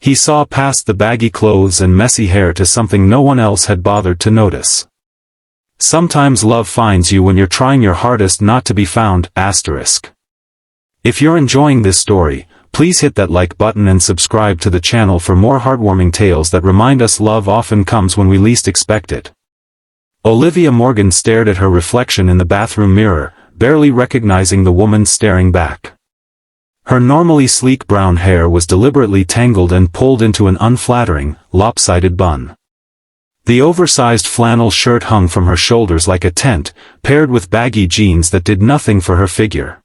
He saw past the baggy clothes and messy hair to something no one else had bothered to notice. Sometimes love finds you when you're trying your hardest not to be found, asterisk. If you're enjoying this story, please hit that like button and subscribe to the channel for more heartwarming tales that remind us love often comes when we least expect it. Olivia Morgan stared at her reflection in the bathroom mirror, barely recognizing the woman staring back. Her normally sleek brown hair was deliberately tangled and pulled into an unflattering, lopsided bun. The oversized flannel shirt hung from her shoulders like a tent, paired with baggy jeans that did nothing for her figure.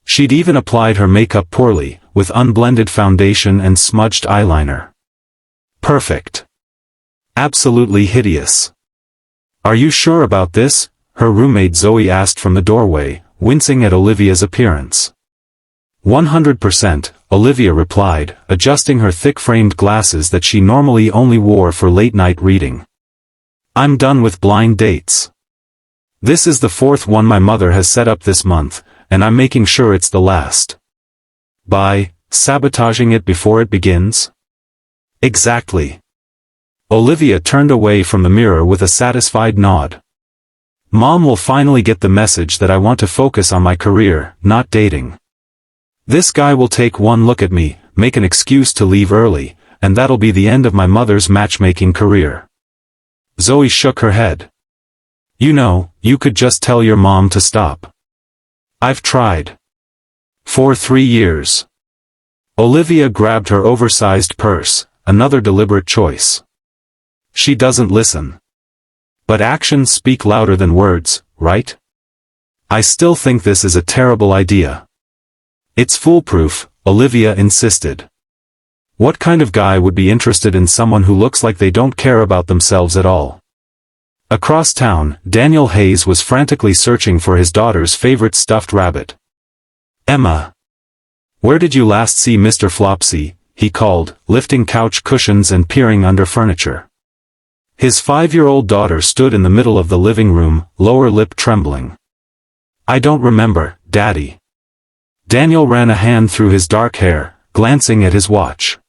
She'd even applied her makeup poorly, with unblended foundation and smudged eyeliner. Perfect. Absolutely hideous. "Are you sure about this?" her roommate Zoe asked from the doorway, wincing at Olivia's appearance. 100%, Olivia replied, adjusting her thick-framed glasses that she normally only wore for late-night reading. "I'm done with blind dates. This is the fourth one my mother has set up this month, and I'm making sure it's the last." "By sabotaging it before it begins?" "Exactly." Olivia turned away from the mirror with a satisfied nod. "Mom will finally get the message that I want to focus on my career, not dating. This guy will take one look at me, make an excuse to leave early, and that'll be the end of my mother's matchmaking career." Zoe shook her head. "You know, you could just tell your mom to stop." "I've tried. For 3 years." Olivia grabbed her oversized purse, another deliberate choice. "She doesn't listen. But actions speak louder than words, right? I still think this is a terrible idea." "It's foolproof," Olivia insisted. "What kind of guy would be interested in someone who looks like they don't care about themselves at all?" Across town, Daniel Hayes was frantically searching for his daughter's favorite stuffed rabbit. "Emma! Where did you last see Mr. Flopsy?" he called, lifting couch cushions and peering under furniture. His 5-year-old daughter stood in the middle of the living room, lower lip trembling. "I don't remember, Daddy." Daniel ran a hand through his dark hair, glancing at his watch.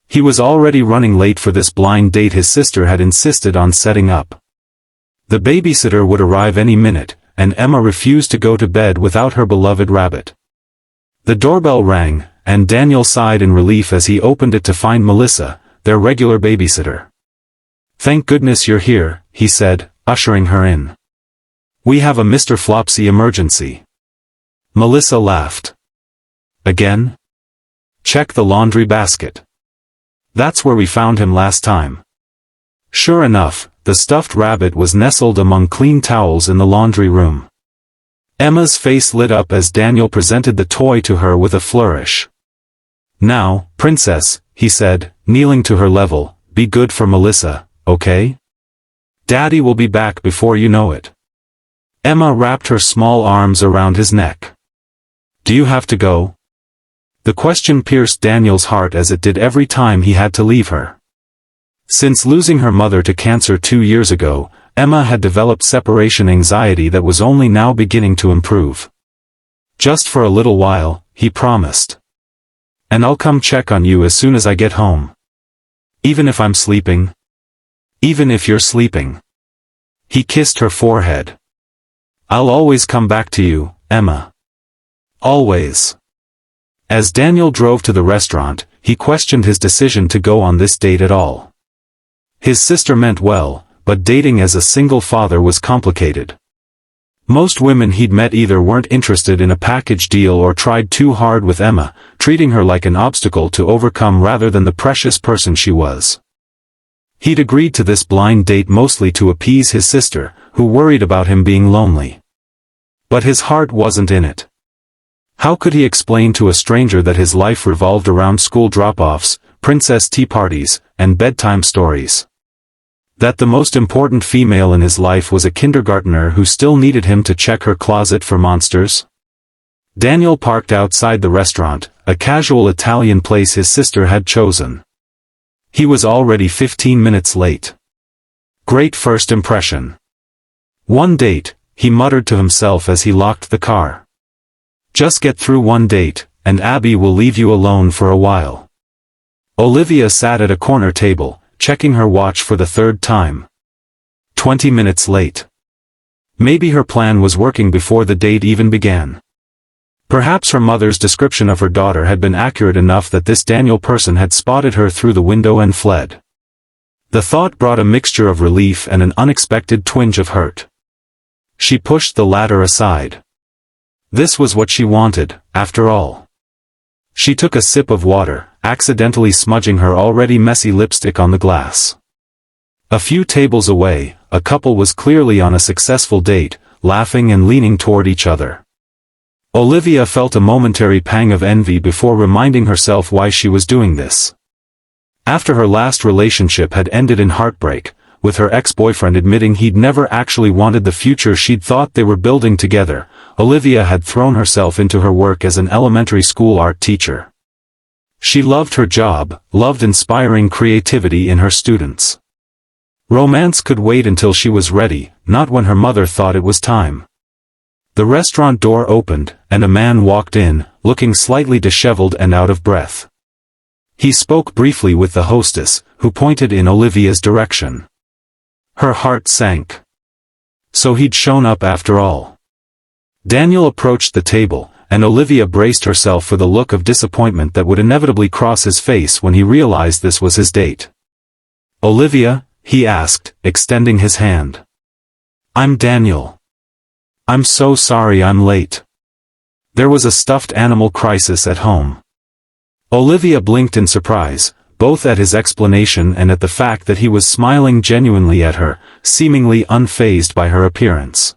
He was already running late for this blind date his sister had insisted on setting up. The babysitter would arrive any minute, and Emma refused to go to bed without her beloved rabbit. The doorbell rang, and Daniel sighed in relief as he opened it to find Melissa, their regular babysitter. "Thank goodness you're here," he said, ushering her in. "We have a Mr. Flopsy emergency." Melissa laughed. "Again? Check the laundry basket. That's where we found him last time." Sure enough, the stuffed rabbit was nestled among clean towels in the laundry room. Emma's face lit up as Daniel presented the toy to her with a flourish. "Now, princess," he said, kneeling to her level, "be good for Melissa, okay? Daddy will be back before you know it." Emma wrapped her small arms around his neck. "Do you have to go?" The question pierced Daniel's heart as it did every time he had to leave her. Since losing her mother to cancer 2 years ago, Emma had developed separation anxiety that was only now beginning to improve. "Just for a little while," he promised. "And I'll come check on you as soon as I get home. Even if I'm sleeping. Even if you're sleeping." He kissed her forehead. "I'll always come back to you, Emma. Always." As Daniel drove to the restaurant, he questioned his decision to go on this date at all. His sister meant well, but dating as a single father was complicated. Most women he'd met either weren't interested in a package deal or tried too hard with Emma, treating her like an obstacle to overcome rather than the precious person she was. He'd agreed to this blind date mostly to appease his sister, who worried about him being lonely. But his heart wasn't in it. How could he explain to a stranger that his life revolved around school drop-offs, princess tea parties, and bedtime stories? That the most important female in his life was a kindergartner who still needed him to check her closet for monsters? Daniel parked outside the restaurant, a casual Italian place his sister had chosen. He was already 15 minutes late. Great first impression. One date, he muttered to himself as he locked the car. Just get through one date, and Abby will leave you alone for a while. Olivia sat at a corner table, checking her watch for the third time. 20 minutes late. Maybe her plan was working before the date even began. Perhaps her mother's description of her daughter had been accurate enough that this Daniel person had spotted her through the window and fled. The thought brought a mixture of relief and an unexpected twinge of hurt. She pushed the latter aside. This was what she wanted, after all. She took a sip of water, accidentally smudging her already messy lipstick on the glass. A few tables away, a couple was clearly on a successful date, laughing and leaning toward each other. Olivia felt a momentary pang of envy before reminding herself why she was doing this. After her last relationship had ended in heartbreak, with her ex-boyfriend admitting he'd never actually wanted the future she'd thought they were building together, Olivia had thrown herself into her work as an elementary school art teacher. She loved her job, loved inspiring creativity in her students. Romance could wait until she was ready, not when her mother thought it was time. The restaurant door opened, and a man walked in, looking slightly disheveled and out of breath. He spoke briefly with the hostess, who pointed in Olivia's direction. Her heart sank. So he'd shown up after all. Daniel approached the table, and Olivia braced herself for the look of disappointment that would inevitably cross his face when he realized this was his date. "Olivia?" he asked, extending his hand. "I'm Daniel. I'm so sorry I'm late. There was a stuffed animal crisis at home." Olivia blinked in surprise, both at his explanation and at the fact that he was smiling genuinely at her, seemingly unfazed by her appearance.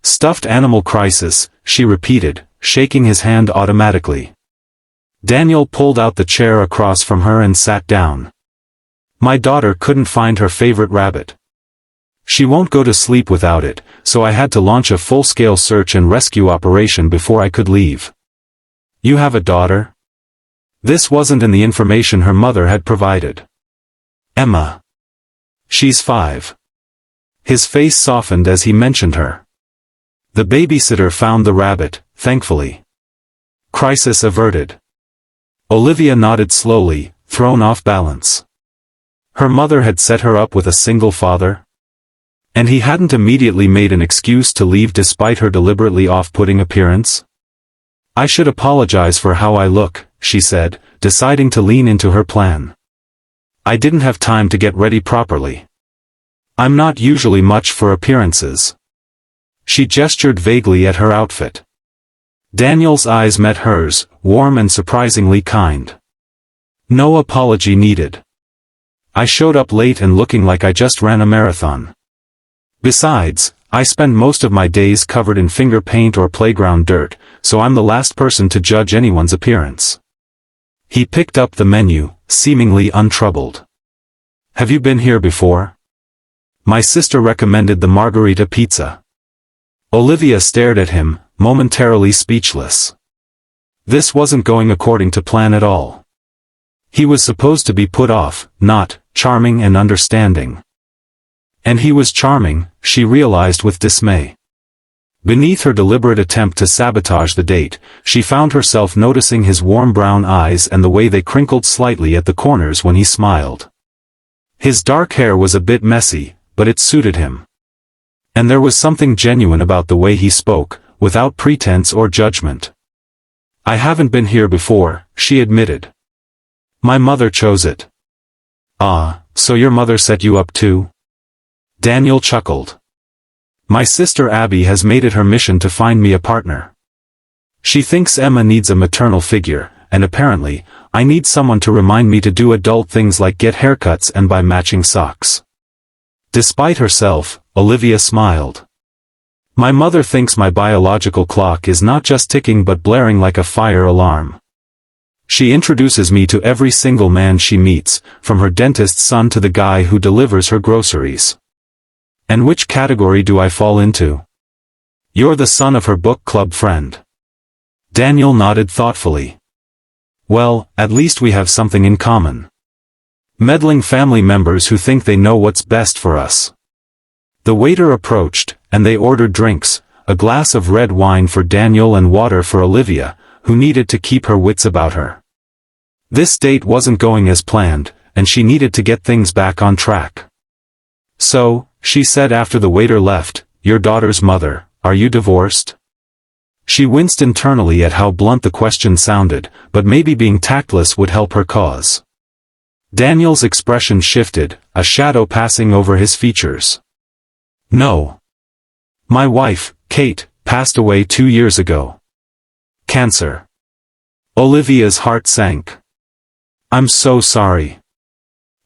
"Stuffed animal crisis," she repeated, shaking his hand automatically. Daniel pulled out the chair across from her and sat down. "My daughter couldn't find her favorite rabbit. She won't go to sleep without it, so I had to launch a full-scale search and rescue operation before I could leave." "You have a daughter?" This wasn't in the information her mother had provided. "Emma. She's 5. His face softened as he mentioned her. "The babysitter found the rabbit, thankfully. Crisis averted." Olivia nodded slowly, thrown off balance. Her mother had set her up with a single father? And he hadn't immediately made an excuse to leave despite her deliberately off-putting appearance? "I should apologize for how I look," she said, deciding to lean into her plan. "I didn't have time to get ready properly. I'm not usually much for appearances." She gestured vaguely at her outfit. Daniel's eyes met hers, warm and surprisingly kind. "No apology needed. I showed up late and looking like I just ran a marathon. Besides, I spend most of my days covered in finger paint or playground dirt, so I'm the last person to judge anyone's appearance." He picked up the menu, seemingly untroubled. "Have you been here before?" "My sister recommended the margarita pizza." Olivia stared at him, momentarily speechless. This wasn't going according to plan at all. He was supposed to be put off, not charming and understanding. And he was charming, she realized with dismay. Beneath her deliberate attempt to sabotage the date, she found herself noticing his warm brown eyes and the way they crinkled slightly at the corners when he smiled. His dark hair was a bit messy, but it suited him. And there was something genuine about the way he spoke, without pretense or judgment. "I haven't been here before," she admitted. "My mother chose it." "Ah, so your mother set you up too?" Daniel chuckled. "My sister Abby has made it her mission to find me a partner. She thinks Emma needs a maternal figure, and apparently, I need someone to remind me to do adult things like get haircuts and buy matching socks." Despite herself, Olivia smiled. "My mother thinks my biological clock is not just ticking but blaring like a fire alarm. She introduces me to every single man she meets, from her dentist's son to the guy who delivers her groceries." "And which category do I fall into?" "You're the son of her book club friend." Daniel nodded thoughtfully. "Well, at least we have something in common. Meddling family members who think they know what's best for us." The waiter approached, and they ordered drinks, a glass of red wine for Daniel and water for Olivia, who needed to keep her wits about her. This date wasn't going as planned, and she needed to get things back on track. "So," she said after the waiter left, "your daughter's mother, are you divorced?" She winced internally at how blunt the question sounded, but maybe being tactless would help her cause. Daniel's expression shifted, a shadow passing over his features. "No. My wife, Kate, passed away 2 years ago. Cancer." Olivia's heart sank. "I'm so sorry.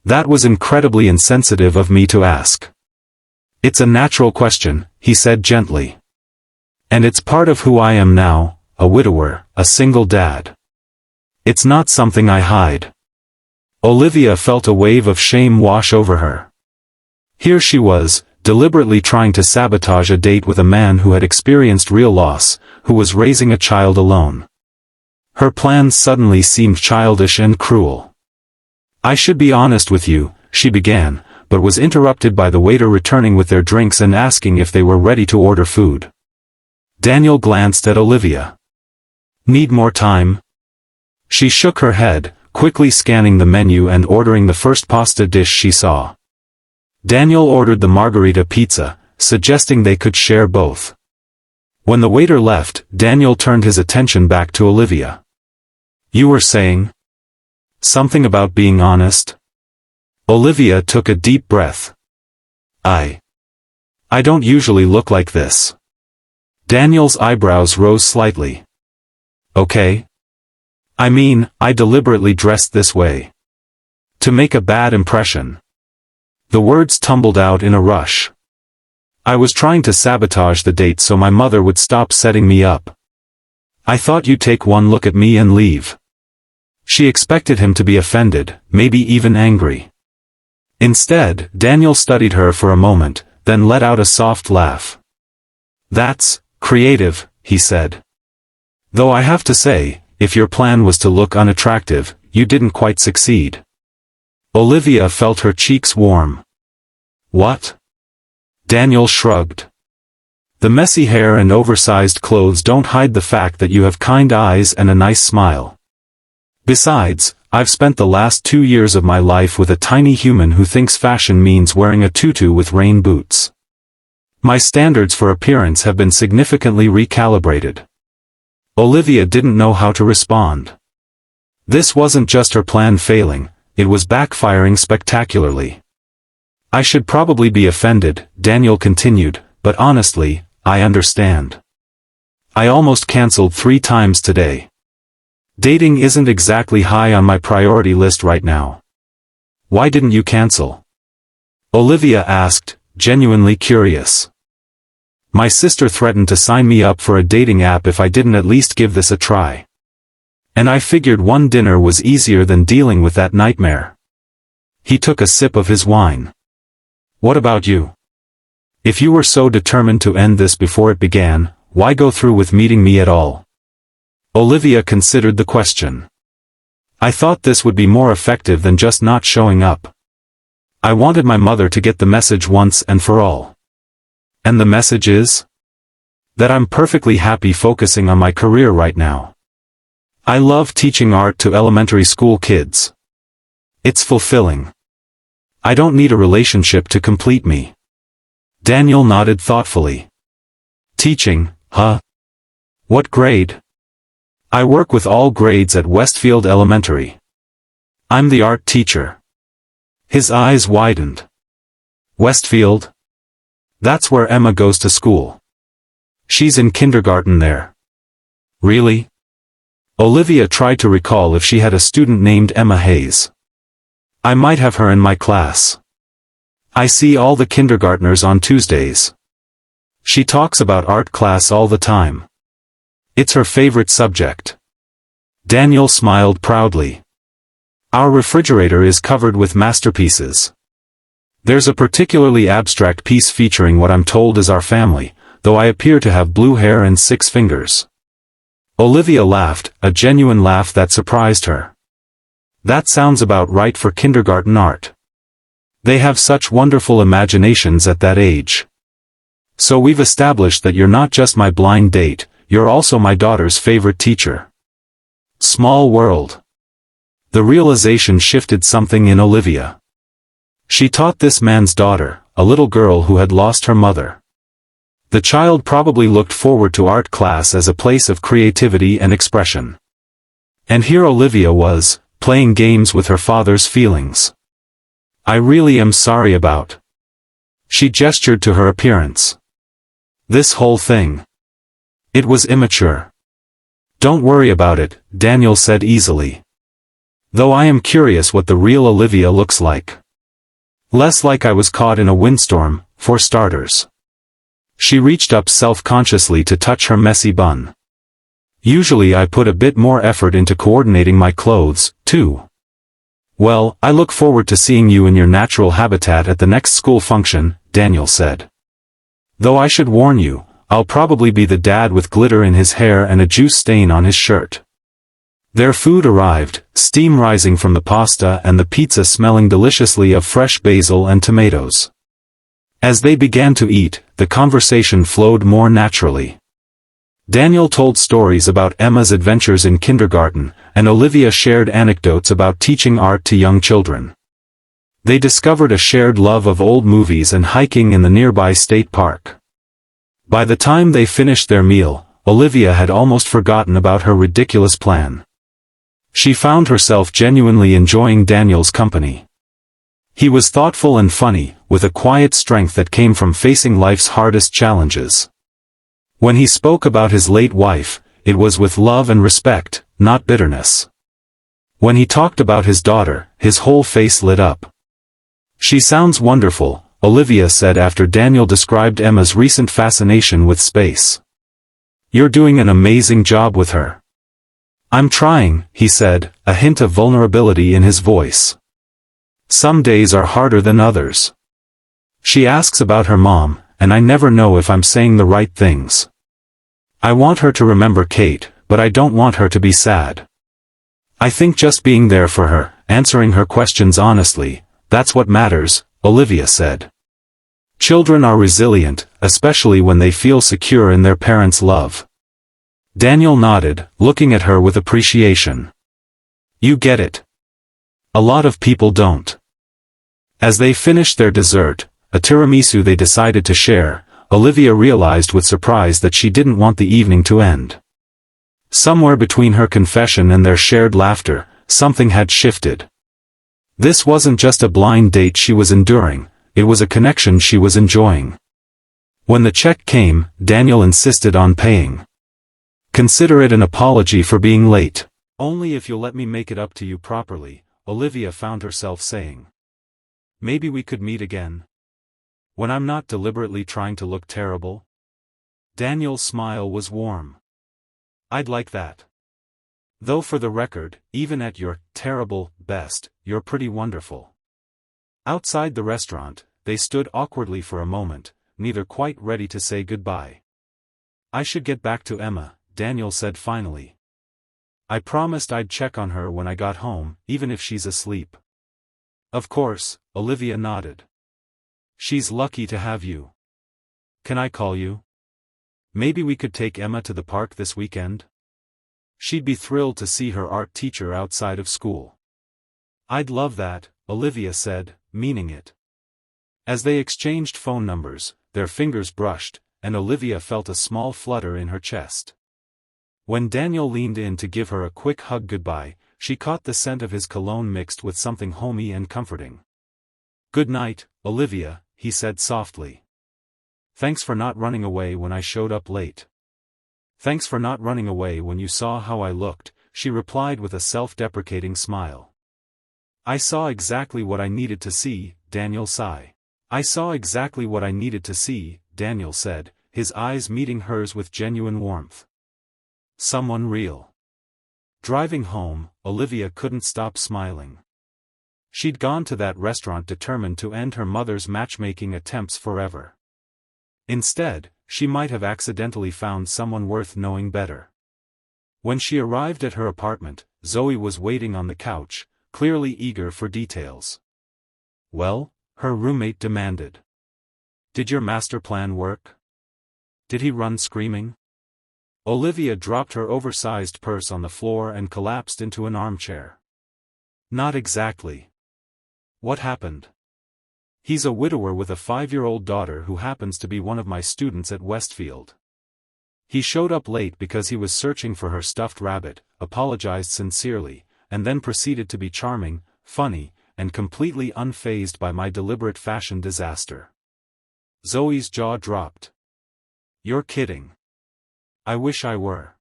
That was incredibly insensitive of me to ask." "It's a natural question," he said gently. "And it's part of who I am now, a widower, a single dad. It's not something I hide." Olivia felt a wave of shame wash over her. Here she was, deliberately trying to sabotage a date with a man who had experienced real loss, who was raising a child alone. Her plans suddenly seemed childish and cruel. "I should be honest with you," she began, but was interrupted by the waiter returning with their drinks and asking if they were ready to order food. Daniel glanced at Olivia. "Need more time?" She shook her head, quickly scanning the menu and ordering the first pasta dish she saw. Daniel ordered the margarita pizza, suggesting they could share both. When the waiter left, Daniel turned his attention back to Olivia. "You were saying something about being honest?" Olivia took a deep breath. I don't usually look like this." Daniel's eyebrows rose slightly. "Okay. I mean, I deliberately dressed this way. To make a bad impression." The words tumbled out in a rush. "I was trying to sabotage the date so my mother would stop setting me up. I thought you'd take one look at me and leave." She expected him to be offended, maybe even angry. Instead, Daniel studied her for a moment, then let out a soft laugh. "That's creative," he said. "Though I have to say, if your plan was to look unattractive, you didn't quite succeed." Olivia felt her cheeks warm. "What?" Daniel shrugged. "The messy hair and oversized clothes don't hide the fact that you have kind eyes and a nice smile. Besides, I've spent the last 2 years of my life with a tiny human who thinks fashion means wearing a tutu with rain boots. My standards for appearance have been significantly recalibrated." Olivia didn't know how to respond. This wasn't just her plan failing, it was backfiring spectacularly. "I should probably be offended," Daniel continued, "but honestly, I understand. I almost canceled 3 times today. Dating isn't exactly high on my priority list right now." "Why didn't you cancel?" Olivia asked, genuinely curious. "My sister threatened to sign me up for a dating app if I didn't at least give this a try. And I figured one dinner was easier than dealing with that nightmare." He took a sip of his wine. "What about you? If you were so determined to end this before it began, why go through with meeting me at all?" Olivia considered the question. "I thought this would be more effective than just not showing up. I wanted my mother to get the message once and for all." "And the message is?" "That I'm perfectly happy focusing on my career right now. I love teaching art to elementary school kids. It's fulfilling. I don't need a relationship to complete me." Daniel nodded thoughtfully. "Teaching, huh? What grade?" "I work with all grades at Westfield Elementary. I'm the art teacher." His eyes widened. "Westfield? That's where Emma goes to school. She's in kindergarten there." "Really?" Olivia tried to recall if she had a student named Emma Hayes. "I might have her in my class. I see all the kindergartners on Tuesdays. She talks about art class all the time. It's her favorite subject." Daniel smiled proudly. "Our refrigerator is covered with masterpieces. There's a particularly abstract piece featuring what I'm told is our family, though I appear to have blue hair and 6 fingers." Olivia laughed, a genuine laugh that surprised her. "That sounds about right for kindergarten art. They have such wonderful imaginations at that age. So we've established that you're not just my blind date, you're also my daughter's favorite teacher. Small world." The realization shifted something in Olivia. She taught this man's daughter, a little girl who had lost her mother. The child probably looked forward to art class as a place of creativity and expression. And here Olivia was, playing games with her father's feelings. I really am sorry about. She gestured to her appearance. This whole thing. It was immature. Don't worry about it, Daniel said easily. Though I am curious what the real Olivia looks like. Less like I was caught in a windstorm, for starters. She reached up self-consciously to touch her messy bun. Usually I put a bit more effort into coordinating my clothes, too. Well, I look forward to seeing you in your natural habitat at the next school function, Daniel said. Though I should warn you, I'll probably be the dad with glitter in his hair and a juice stain on his shirt. Their food arrived, steam rising from the pasta and the pizza smelling deliciously of fresh basil and tomatoes. As they began to eat, the conversation flowed more naturally. Daniel told stories about Emma's adventures in kindergarten, and Olivia shared anecdotes about teaching art to young children. They discovered a shared love of old movies and hiking in the nearby state park. By the time they finished their meal, Olivia had almost forgotten about her ridiculous plan. She found herself genuinely enjoying Daniel's company. He was thoughtful and funny, with a quiet strength that came from facing life's hardest challenges. When he spoke about his late wife, it was with love and respect, not bitterness. When he talked about his daughter, his whole face lit up. She sounds wonderful, Olivia said after Daniel described Emma's recent fascination with space. You're doing an amazing job with her. I'm trying, he said, a hint of vulnerability in his voice. Some days are harder than others. She asks about her mom, and I never know if I'm saying the right things. I want her to remember Kate, but I don't want her to be sad. I think just being there for her, answering her questions honestly, that's what matters, Olivia said. Children are resilient, especially when they feel secure in their parents' love. Daniel nodded, looking at her with appreciation. You get it. A lot of people don't. As they finished their dessert, a tiramisu they decided to share, Olivia realized with surprise that she didn't want the evening to end. Somewhere between her confession and their shared laughter, something had shifted. This wasn't just a blind date she was enduring, it was a connection she was enjoying. When the check came, Daniel insisted on paying. Consider it an apology for being late. Only if you'll let me make it up to you properly, Olivia found herself saying. Maybe we could meet again. When I'm not deliberately trying to look terrible. Daniel's smile was warm. I'd like that. Though for the record, even at your terrible best, you're pretty wonderful. Outside the restaurant, they stood awkwardly for a moment, neither quite ready to say goodbye. I should get back to Emma, Daniel said finally. I promised I'd check on her when I got home, even if she's asleep. Of course, Olivia nodded. She's lucky to have you. Can I call you? Maybe we could take Emma to the park this weekend? She'd be thrilled to see her art teacher outside of school. I'd love that, Olivia said, meaning it. As they exchanged phone numbers, their fingers brushed, and Olivia felt a small flutter in her chest. When Daniel leaned in to give her a quick hug goodbye, she caught the scent of his cologne mixed with something homey and comforting. Good night, Olivia, he said softly. Thanks for not running away when I showed up late. Thanks for not running away when you saw how I looked, she replied with a self-deprecating smile. I saw exactly what I needed to see, Daniel sighed. I saw exactly what I needed to see, Daniel said, his eyes meeting hers with genuine warmth. Someone real. Driving home, Olivia couldn't stop smiling. She'd gone to that restaurant determined to end her mother's matchmaking attempts forever. Instead, she might have accidentally found someone worth knowing better. When she arrived at her apartment, Zoe was waiting on the couch, clearly eager for details. Well? Her roommate demanded. Did your master plan work? Did he run screaming? Olivia dropped her oversized purse on the floor and collapsed into an armchair. Not exactly. What happened? He's a widower with a 5-year-old daughter who happens to be one of my students at Westfield. He showed up late because he was searching for her stuffed rabbit, apologized sincerely, and then proceeded to be charming, funny, and completely unfazed by my deliberate fashion disaster. Zoe's jaw dropped. You're kidding. I wish I were.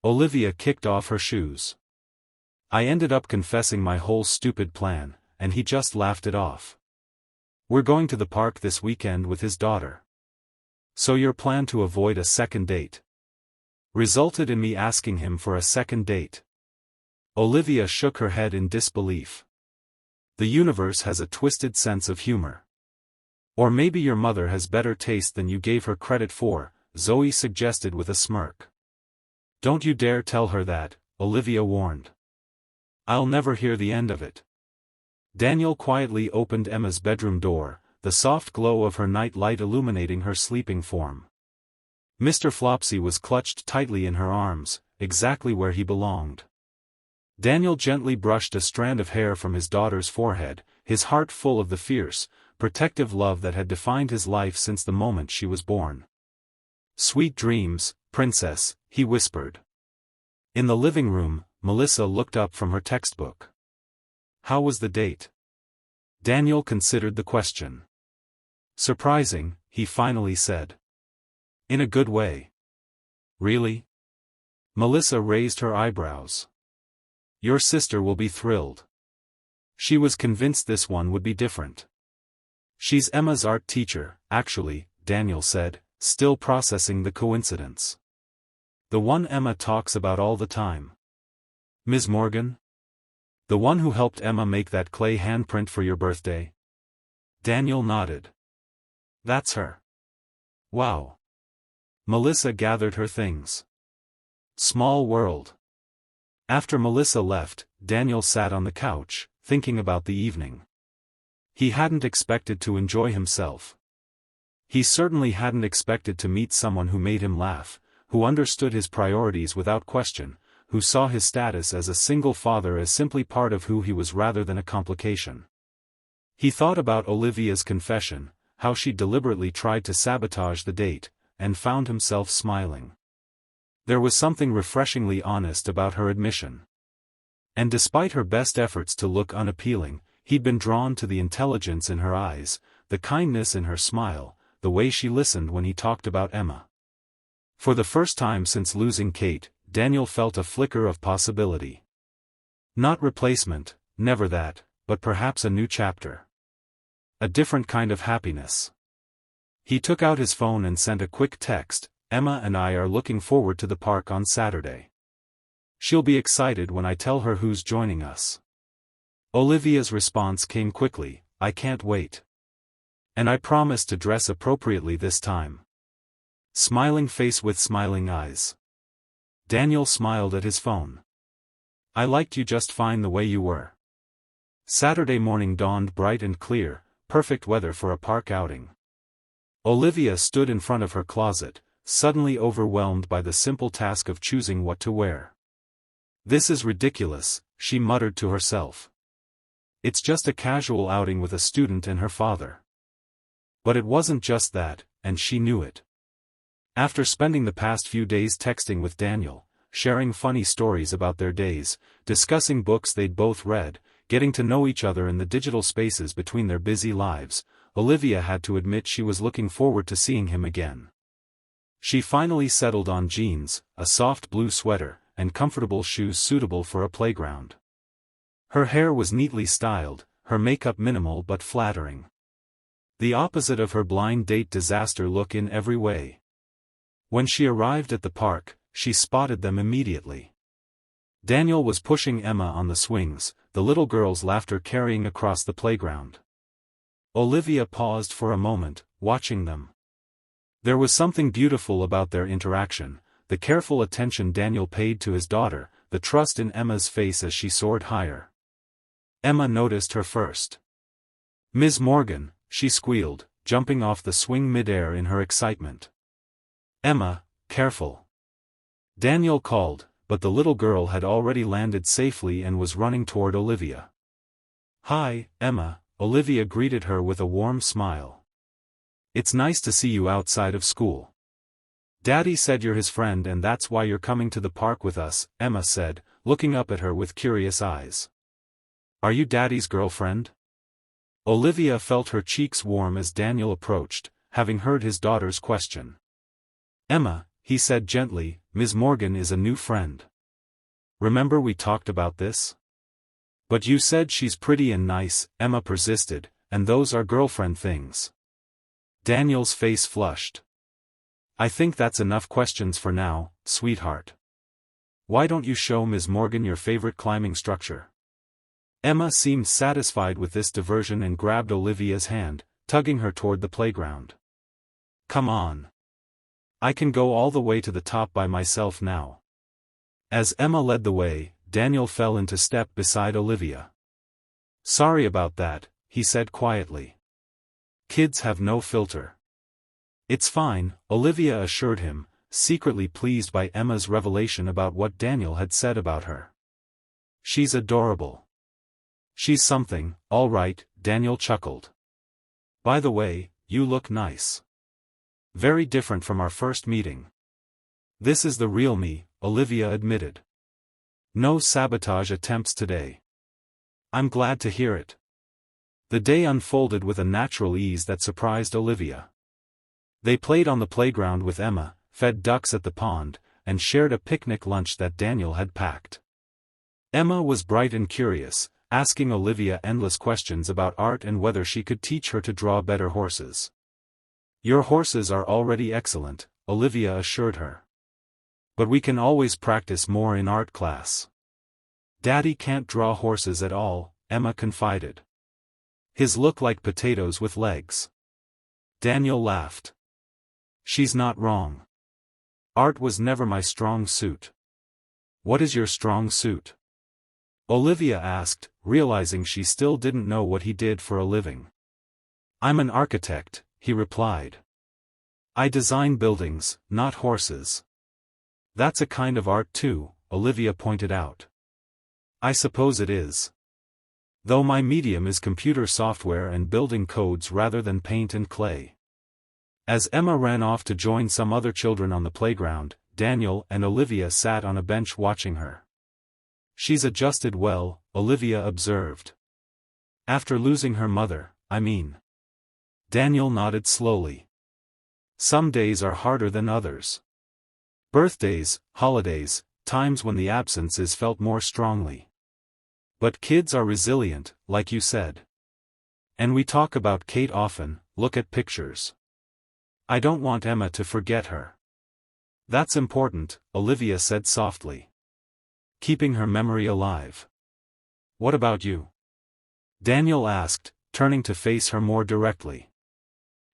Olivia kicked off her shoes. I ended up confessing my whole stupid plan, and he just laughed it off. We're going to the park this weekend with his daughter. So your plan to avoid a second date resulted in me asking him for a second date. Olivia shook her head in disbelief. The universe has a twisted sense of humor. Or maybe your mother has better taste than you gave her credit for, Zoe suggested with a smirk. Don't you dare tell her that, Olivia warned. I'll never hear the end of it. Daniel quietly opened Emma's bedroom door, the soft glow of her night light illuminating her sleeping form. Mr. Flopsy was clutched tightly in her arms, exactly where he belonged. Daniel gently brushed a strand of hair from his daughter's forehead, his heart full of the fierce, protective love that had defined his life since the moment she was born. Sweet dreams, princess, he whispered. In the living room, Melissa looked up from her textbook. How was the date? Daniel considered the question. Surprising, he finally said. In a good way. Really? Melissa raised her eyebrows. Your sister will be thrilled. She was convinced this one would be different. She's Emma's art teacher, actually, Daniel said, still processing the coincidence. The one Emma talks about all the time. Ms. Morgan? The one who helped Emma make that clay handprint for your birthday? Daniel nodded. That's her. Wow. Melissa gathered her things. Small world. After Melissa left, Daniel sat on the couch, thinking about the evening. He hadn't expected to enjoy himself. He certainly hadn't expected to meet someone who made him laugh, who understood his priorities without question, who saw his status as a single father as simply part of who he was rather than a complication. He thought about Olivia's confession, how she deliberately tried to sabotage the date, and found himself smiling. There was something refreshingly honest about her admission. And despite her best efforts to look unappealing, he'd been drawn to the intelligence in her eyes, the kindness in her smile, the way she listened when he talked about Emma. For the first time since losing Kate, Daniel felt a flicker of possibility. Not replacement, never that, but perhaps a new chapter. A different kind of happiness. He took out his phone and sent a quick text, Emma and I are looking forward to the park on Saturday. She'll be excited when I tell her who's joining us. Olivia's response came quickly, I can't wait. And I promise to dress appropriately this time. Smiling face with smiling eyes. Daniel smiled at his phone. I liked you just fine the way you were. Saturday morning dawned bright and clear, perfect weather for a park outing. Olivia stood in front of her closet, suddenly overwhelmed by the simple task of choosing what to wear. This is ridiculous, she muttered to herself. It's just a casual outing with a student and her father. But it wasn't just that, and she knew it. After spending the past few days texting with Daniel, sharing funny stories about their days, discussing books they'd both read, getting to know each other in the digital spaces between their busy lives, Olivia had to admit she was looking forward to seeing him again. She finally settled on jeans, a soft blue sweater, and comfortable shoes suitable for a playground. Her hair was neatly styled, her makeup minimal but flattering. The opposite of her blind date disaster look in every way. When she arrived at the park, she spotted them immediately. Daniel was pushing Emma on the swings, the little girl's laughter carrying across the playground. Olivia paused for a moment, watching them. There was something beautiful about their interaction, the careful attention Daniel paid to his daughter, the trust in Emma's face as she soared higher. Emma noticed her first. Ms. Morgan, she squealed, jumping off the swing midair in her excitement. Emma, careful. Daniel called, but the little girl had already landed safely and was running toward Olivia. "Hi, Emma," Olivia greeted her with a warm smile. "It's nice to see you outside of school. Daddy said you're his friend and that's why you're coming to the park with us," Emma said, looking up at her with curious eyes. "Are you Daddy's girlfriend?" Olivia felt her cheeks warm as Daniel approached, having heard his daughter's question. "Emma," he said gently, "Ms. Morgan is a new friend. Remember we talked about this? But you said she's pretty and nice," Emma persisted, "and those are girlfriend things." Daniel's face flushed. "I think that's enough questions for now, sweetheart. Why don't you show Ms. Morgan your favorite climbing structure?" Emma seemed satisfied with this diversion and grabbed Olivia's hand, tugging her toward the playground. "Come on. I can go all the way to the top by myself now." As Emma led the way, Daniel fell into step beside Olivia. "Sorry about that," he said quietly. "Kids have no filter." "It's fine," Olivia assured him, secretly pleased by Emma's revelation about what Daniel had said about her. "She's adorable." "She's something, all right," Daniel chuckled. "By the way, you look nice. Very different from our first meeting." "This is the real me," Olivia admitted. "No sabotage attempts today." "I'm glad to hear it." The day unfolded with a natural ease that surprised Olivia. They played on the playground with Emma, fed ducks at the pond, and shared a picnic lunch that Daniel had packed. Emma was bright and curious, asking Olivia endless questions about art and whether she could teach her to draw better horses. "Your horses are already excellent," Olivia assured her. "But we can always practice more in art class." "Daddy can't draw horses at all," Emma confided. "His look like potatoes with legs." Daniel laughed. "She's not wrong. Art was never my strong suit." "What is your strong suit?" Olivia asked, realizing she still didn't know what he did for a living. "I'm an architect," he replied. "I design buildings, not horses." "That's a kind of art too," Olivia pointed out. "I suppose it is. Though my medium is computer software and building codes rather than paint and clay." As Emma ran off to join some other children on the playground, Daniel and Olivia sat on a bench watching her. "She's adjusted well," Olivia observed. "After losing her mother, I mean." Daniel nodded slowly. "Some days are harder than others. Birthdays, holidays, times when the absence is felt more strongly. But kids are resilient, like you said. And we talk about Kate often, look at pictures. I don't want Emma to forget her." "That's important," Olivia said softly. "Keeping her memory alive." "What about you?" Daniel asked, turning to face her more directly.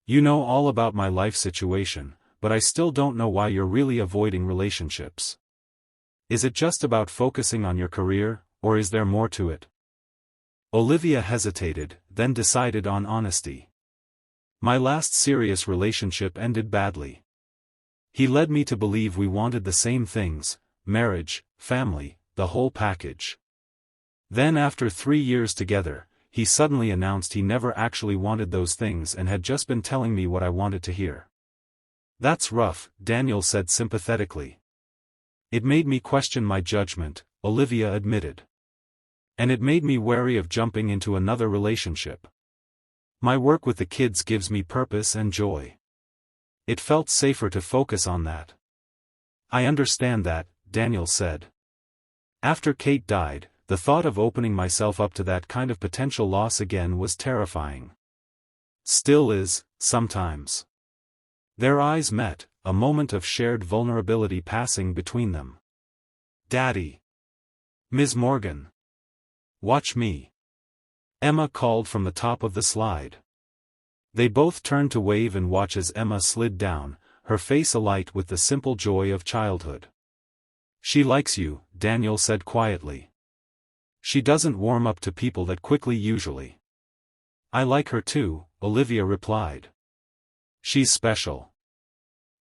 "You know all about my life situation, but I still don't know why you're really avoiding relationships. Is it just about focusing on your career, or is there more to it?" Olivia hesitated, then decided on honesty. "My last serious relationship ended badly. He led me to believe we wanted the same things, marriage, family, the whole package. Then after 3 years together, he suddenly announced he never actually wanted those things and had just been telling me what I wanted to hear." "That's rough," Daniel said sympathetically. "It made me question my judgment," Olivia admitted. "And it made me wary of jumping into another relationship. My work with the kids gives me purpose and joy. It felt safer to focus on that." "I understand that," Daniel said. "After Kate died, the thought of opening myself up to that kind of potential loss again was terrifying. Still is, sometimes." Their eyes met, a moment of shared vulnerability passing between them. "Daddy. Ms. Morgan. Watch me." Emma called from the top of the slide. They both turned to wave and watch as Emma slid down, her face alight with the simple joy of childhood. "She likes you," Daniel said quietly. "She doesn't warm up to people that quickly usually." "I like her too," Olivia replied. "She's special."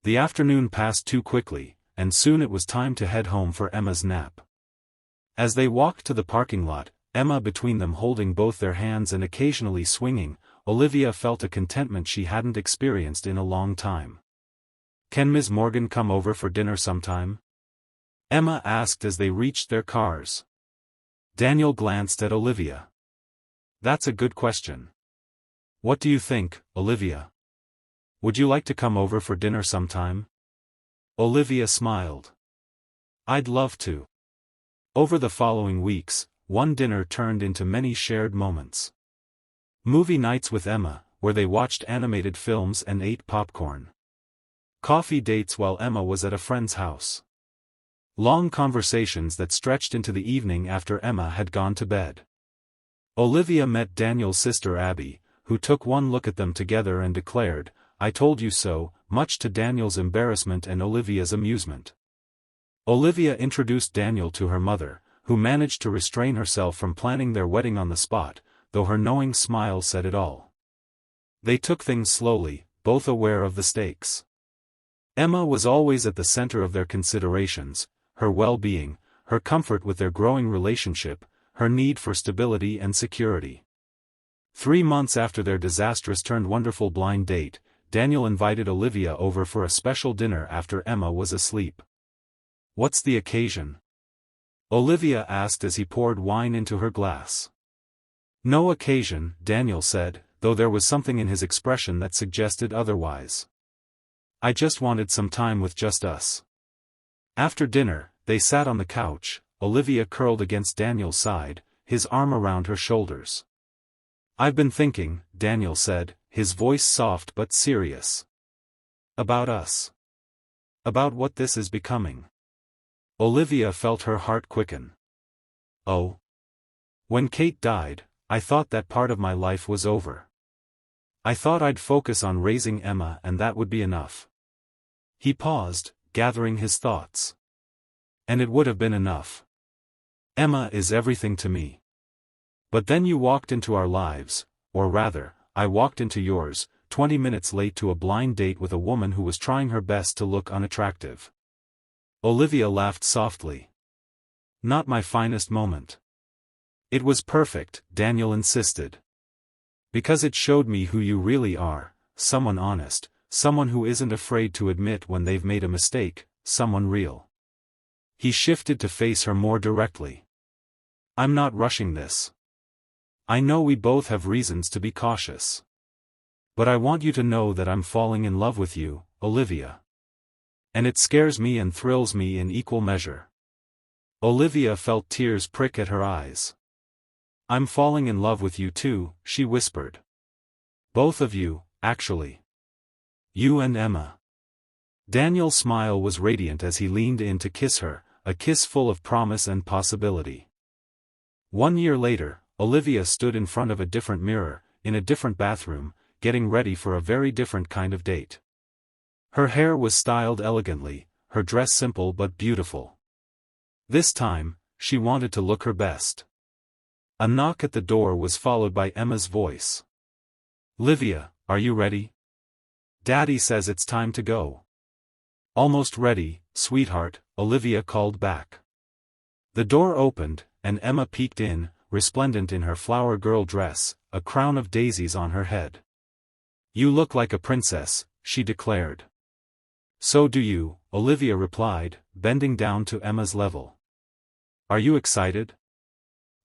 The afternoon passed too quickly, and soon it was time to head home for Emma's nap. As they walked to the parking lot, Emma between them holding both their hands and occasionally swinging, Olivia felt a contentment she hadn't experienced in a long time. "Can Ms. Morgan come over for dinner sometime?" Emma asked as they reached their cars. Daniel glanced at Olivia. "That's a good question. What do you think, Olivia? Would you like to come over for dinner sometime?" Olivia smiled. "I'd love to." Over the following weeks, one dinner turned into many shared moments. Movie nights with Emma, where they watched animated films and ate popcorn. Coffee dates while Emma was at a friend's house. Long conversations that stretched into the evening after Emma had gone to bed. Olivia met Daniel's sister Abby, who took one look at them together and declared, "I told you so," much to Daniel's embarrassment and Olivia's amusement. Olivia introduced Daniel to her mother, who managed to restrain herself from planning their wedding on the spot, though her knowing smile said it all. They took things slowly, both aware of the stakes. Emma was always at the center of their considerations, her well-being, her comfort with their growing relationship, her need for stability and security. 3 months after their disastrous-turned-wonderful blind date, Daniel invited Olivia over for a special dinner after Emma was asleep. "What's the occasion?" Olivia asked as he poured wine into her glass. "No occasion," Daniel said, though there was something in his expression that suggested otherwise. "I just wanted some time with just us." After dinner, they sat on the couch, Olivia curled against Daniel's side, his arm around her shoulders. "I've been thinking," Daniel said, his voice soft but serious. "About us. About what this is becoming." Olivia felt her heart quicken. "Oh. When Kate died, I thought that part of my life was over. I thought I'd focus on raising Emma and that would be enough." He paused, gathering his thoughts. "And it would have been enough. Emma is everything to me. But then you walked into our lives, or rather, I walked into yours, 20 minutes late to a blind date with a woman who was trying her best to look unattractive." Olivia laughed softly. "Not my finest moment." "It was perfect," Daniel insisted. "Because it showed me who you really are, someone honest, someone who isn't afraid to admit when they've made a mistake, someone real." He shifted to face her more directly. "I'm not rushing this. I know we both have reasons to be cautious. But I want you to know that I'm falling in love with you, Olivia. And it scares me and thrills me in equal measure." Olivia felt tears prick at her eyes. "I'm falling in love with you too," she whispered. "Both of you, actually. You and Emma." Daniel's smile was radiant as he leaned in to kiss her, a kiss full of promise and possibility. 1 year later, Olivia stood in front of a different mirror, in a different bathroom, getting ready for a very different kind of date. Her hair was styled elegantly, her dress simple but beautiful. This time, she wanted to look her best. A knock at the door was followed by Emma's voice. "Livia, are you ready? Daddy says it's time to go." "Almost ready, sweetheart," Olivia called back. The door opened, and Emma peeked in, resplendent in her flower girl dress, a crown of daisies on her head. "You look like a princess," she declared. "So do you," Olivia replied, bending down to Emma's level. "Are you excited?"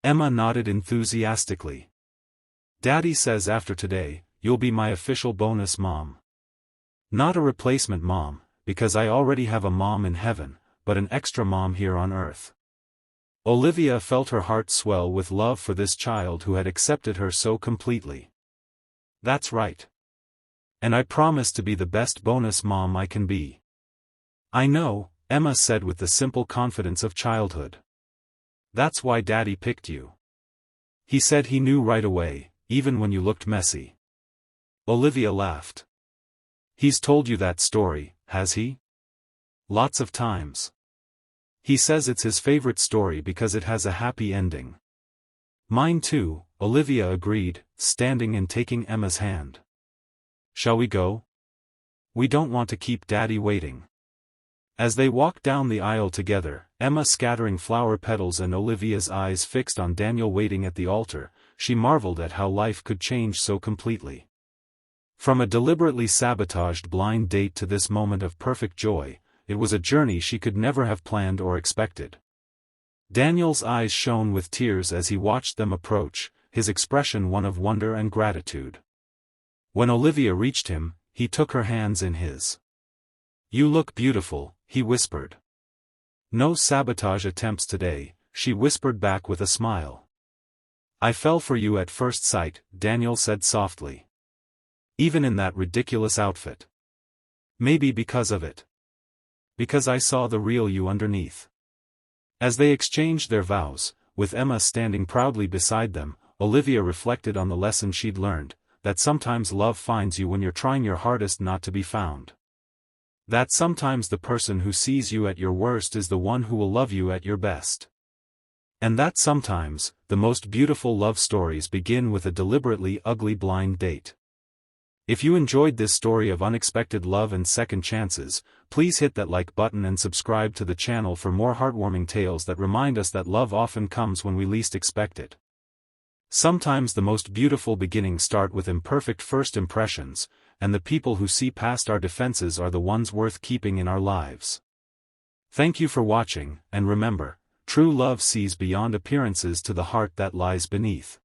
Emma nodded enthusiastically. "Daddy says after today, you'll be my official bonus mom. Not a replacement mom, because I already have a mom in heaven, but an extra mom here on earth." Olivia felt her heart swell with love for this child who had accepted her so completely. "That's right. And I promise to be the best bonus mom I can be." "I know," Emma said with the simple confidence of childhood. "That's why Daddy picked you. He said he knew right away, even when you looked messy." Olivia laughed. "He's told you that story, has he?" "Lots of times. He says it's his favorite story because it has a happy ending." "Mine too," Olivia agreed, standing and taking Emma's hand. "Shall we go? We don't want to keep Daddy waiting." As they walked down the aisle together, Emma scattering flower petals and Olivia's eyes fixed on Daniel waiting at the altar, she marveled at how life could change so completely. From a deliberately sabotaged blind date to this moment of perfect joy, it was a journey she could never have planned or expected. Daniel's eyes shone with tears as he watched them approach, his expression one of wonder and gratitude. When Olivia reached him, he took her hands in his. "You look beautiful," he whispered. "No sabotage attempts today," she whispered back with a smile. "I fell for you at first sight," Daniel said softly. "Even in that ridiculous outfit. Maybe because of it. Because I saw the real you underneath." As they exchanged their vows, with Emma standing proudly beside them, Olivia reflected on the lesson she'd learned, that sometimes love finds you when you're trying your hardest not to be found. That sometimes the person who sees you at your worst is the one who will love you at your best. And that sometimes, the most beautiful love stories begin with a deliberately ugly blind date. If you enjoyed this story of unexpected love and second chances, please hit that like button and subscribe to the channel for more heartwarming tales that remind us that love often comes when we least expect it. Sometimes the most beautiful beginnings start with imperfect first impressions, and the people who see past our defenses are the ones worth keeping in our lives. Thank you for watching, and remember, true love sees beyond appearances to the heart that lies beneath.